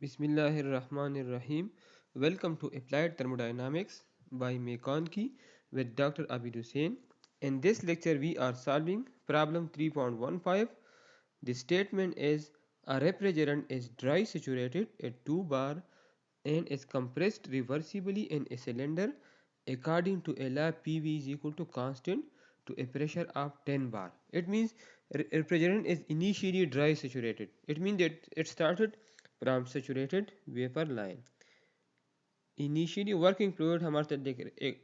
Bismillahirrahmanirrahim. Welcome to Applied Thermodynamics by Mekanki with Dr. Abid Hussain. In this lecture, we are solving problem 3.15. The statement is a refrigerant is dry saturated at 2 bar and is compressed reversibly in a cylinder according to a law PV is equal to constant to a pressure of 10 bar. It means refrigerant is initially dry saturated. It means that it started from saturated vapor line. Initially working fluid हमारे साथ देख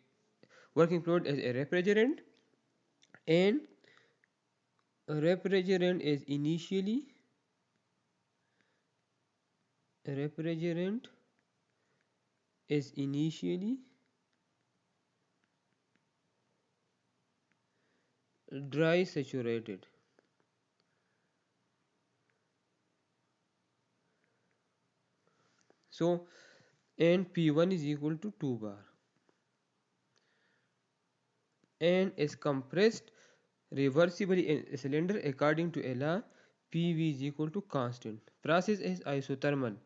working fluid is a refrigerant and refrigerant is initially dry saturated. So and P1 is equal to 2 bar and is compressed reversibly in a cylinder according to a law PV is equal to constant. Process is isothermal.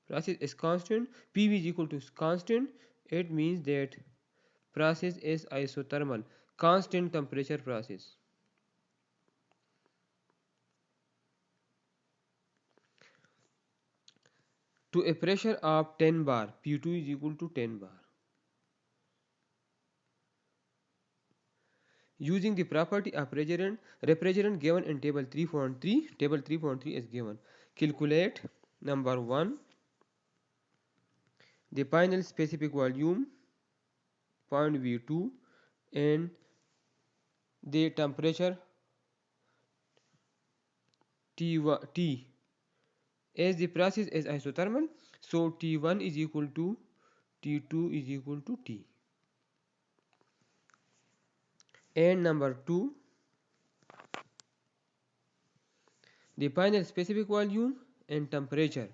Process is constant. PV is equal to constant. It means that process is isothermal. Constant temperature process. To a pressure of 10 bar, P2 is equal to 10 bar. Using the property of refrigerant given in table 3.3, table 3.3 is given. Calculate number 1, the final specific volume, point V2, and the temperature T. As the process is isothermal, so T1 is equal to T2 is equal to T. And number 2, the final specific volume and temperature.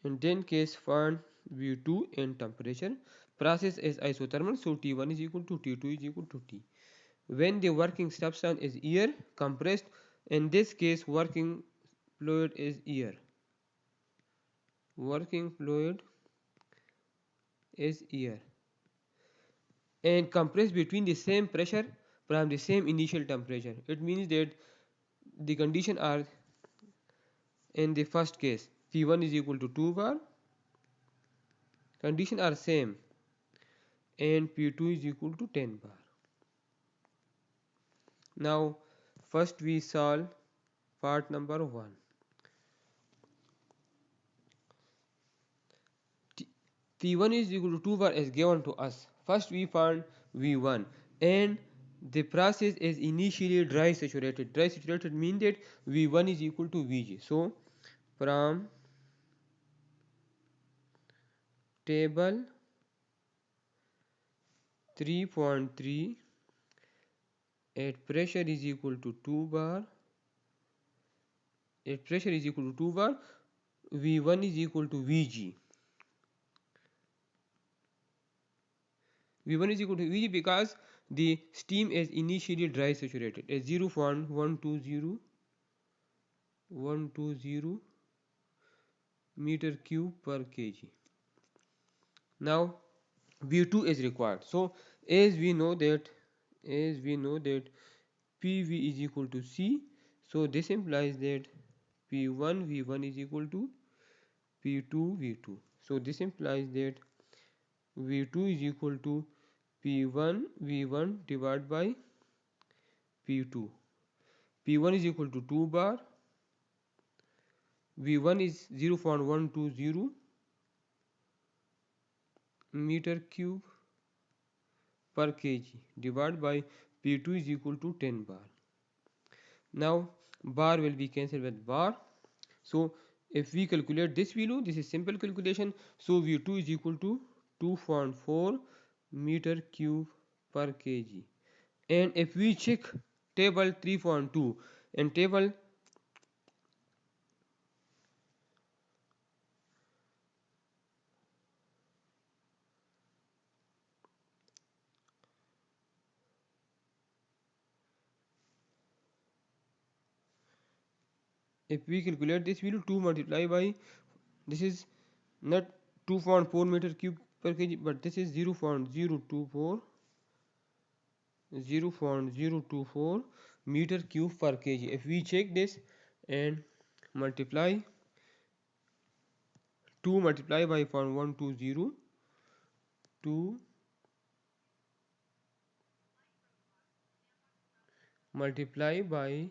In then case find V2 and temperature. Process is isothermal, so T1 is equal to T2 is equal to T. When the working substance is air compressed, in this case working fluid is air. Working fluid is air. And compressed between the same pressure from the same initial temperature. It means that the condition are in the first case P1 is equal to 2 bar, condition are same, and P2 is equal to 10 bar. Now first we solve part number 1. P1 is equal to 2 bar is given to us. First we find V1 and the process is initially dry saturated. Dry saturated means that V1 is equal to Vg. So from table 3.3 at pressure is equal to 2 bar, at pressure is equal to 2 bar, V1 is equal to Vg. V1 is equal to Vg because the steam is initially dry saturated at 0.120 meter cube per kg. Now V2 is required. So as we know that PV is equal to C, so this implies that P1 V1 is equal to P2 V2. So this implies that V2 is equal to P1 V1 divided by P2. P1 is equal to 2 bar, V1 is 0.120 meter cube per kg divided by P2 is equal to 10 bar. Now bar will be cancelled with bar. So if we calculate this value, this is simple calculation. So V2 is equal to 2.4 meter cube per kg. And if we check table 3.2 and table if we calculate this value, 2 multiplied by This is not 2.4 meter cube per kg, but this is 0.024 meter cube per kg. If we check this and multiply 2 multiply by 0.120, 2 multiply by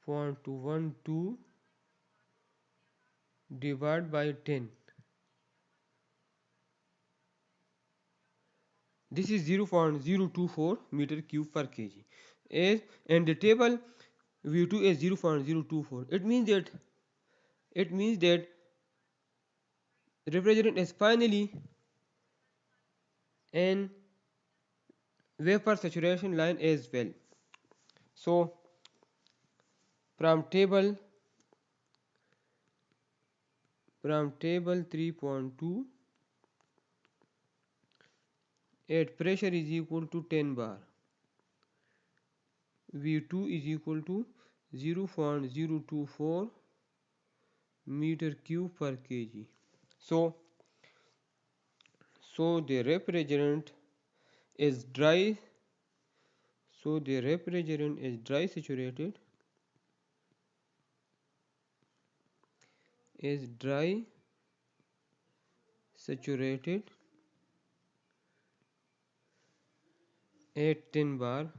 0.212 divide by 10. This is 0.024 meter cube per kg. And the table V2 is 0.024. It means that refrigerant is finally in vapor saturation line as well. So from table 3.2, at pressure is equal to 10 bar, V2 is equal to 0.024 meter cube per kg. So the refrigerant is dry. So the refrigerant is dry saturated at 10 bar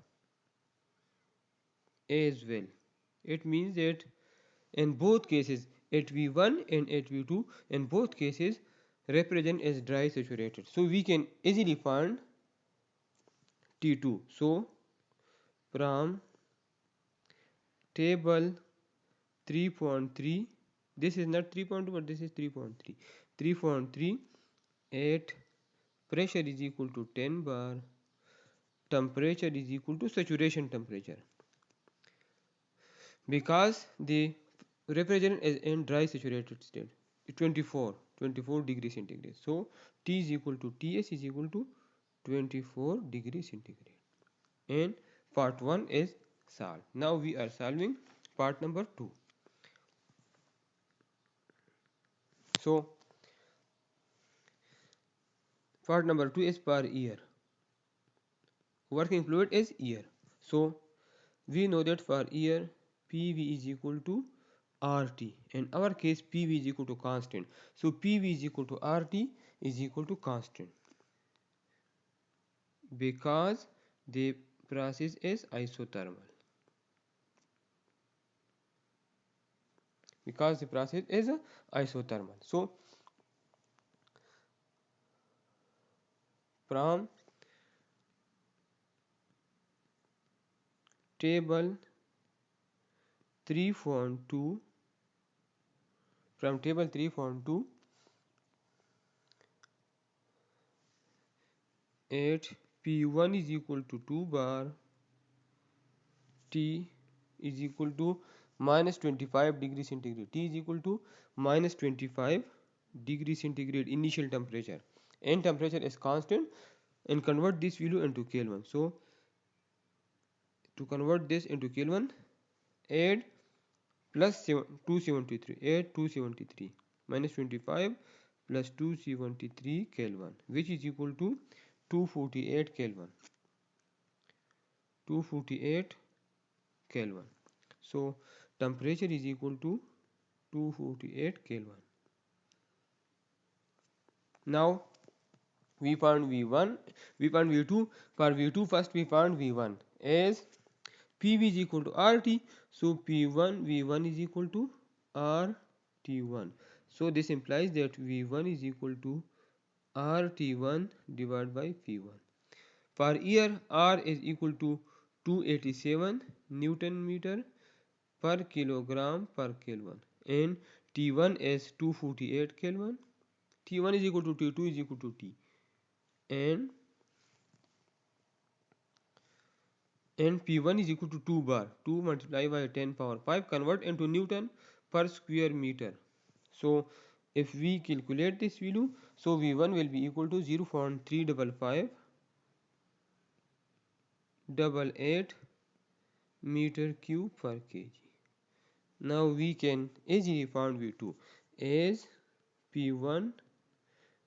as well. It means that in both cases, at V1 and at V2, in both cases refrigerant is dry saturated. So we can easily find T2. So from table 3.3, this is not 3.2 but this is 3.3. 3.3, at pressure is equal to 10 bar, temperature is equal to saturation temperature, because the refrigerant is in dry saturated state, 24 degrees centigrade. So T is equal to Ts is equal to 24 degrees centigrade. And part 1 is solved. Now we are solving part number 2. So part number 2 is per year. Working fluid is year. So we know that for year PV is equal to RT. In our case PV is equal to constant. So PV is equal to RT is equal to constant, because the process is isothermal. So from table 3.2, at P1 is equal to 2 bar, T is equal to minus 25 degrees centigrade. T is equal to minus 25 degrees centigrade initial temperature, and temperature is constant, and convert this value into Kelvin. So to convert this into Kelvin, add plus 273, add 273 minus 25 plus 273 Kelvin, which is equal to 248 Kelvin. 248 Kelvin. So temperature is equal to 248 Kelvin. Now we found V1, we found V2. For V2 first we found V1 as PV is equal to RT. So P1 V1 is equal to RT1. So this implies that V1 is equal to RT1 divided by P1. For year, R is equal to 287 Newton meter per kilogram per Kelvin, and T1 is 248 Kelvin. T1 is equal to T2 is equal to T, and P1 is equal to 2 bar. 2 multiplied by 10 power 5 convert into Newton per square meter. So if we calculate this value, so V1 will be equal to 0.35588 meter cube per kg. Now we can easily find V2. as P1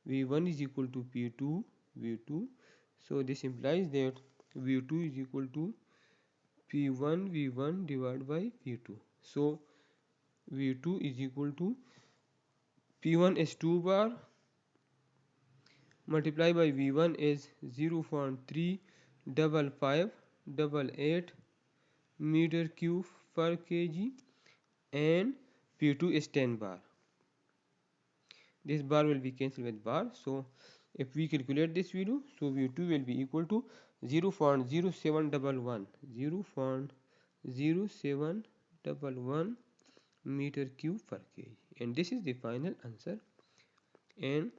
V1 is equal to P2 V2. So this implies that V2 is equal to P1 V1 divided by P2. So V2 is equal to P1 is 2 bar multiplied by V1 is 0.35588 meter cube per kg, and P2 is 10 bar. This bar will be cancelled with bar. So if we calculate this value, so V2 will be equal to 0.0711 0.0711 meter cube per kg, and this is the final answer. And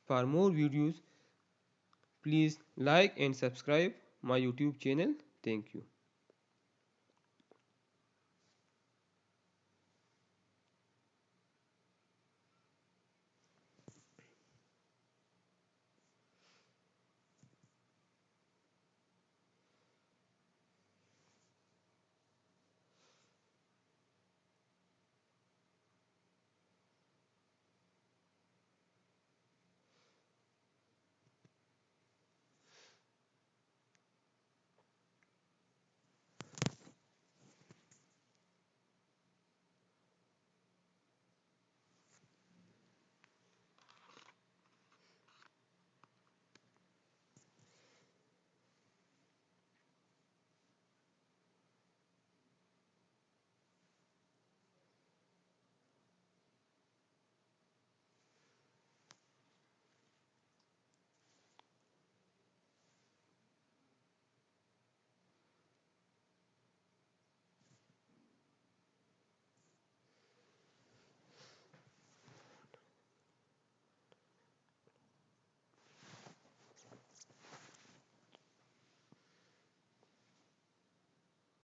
for more videos, please like and subscribe my YouTube channel. Thank you.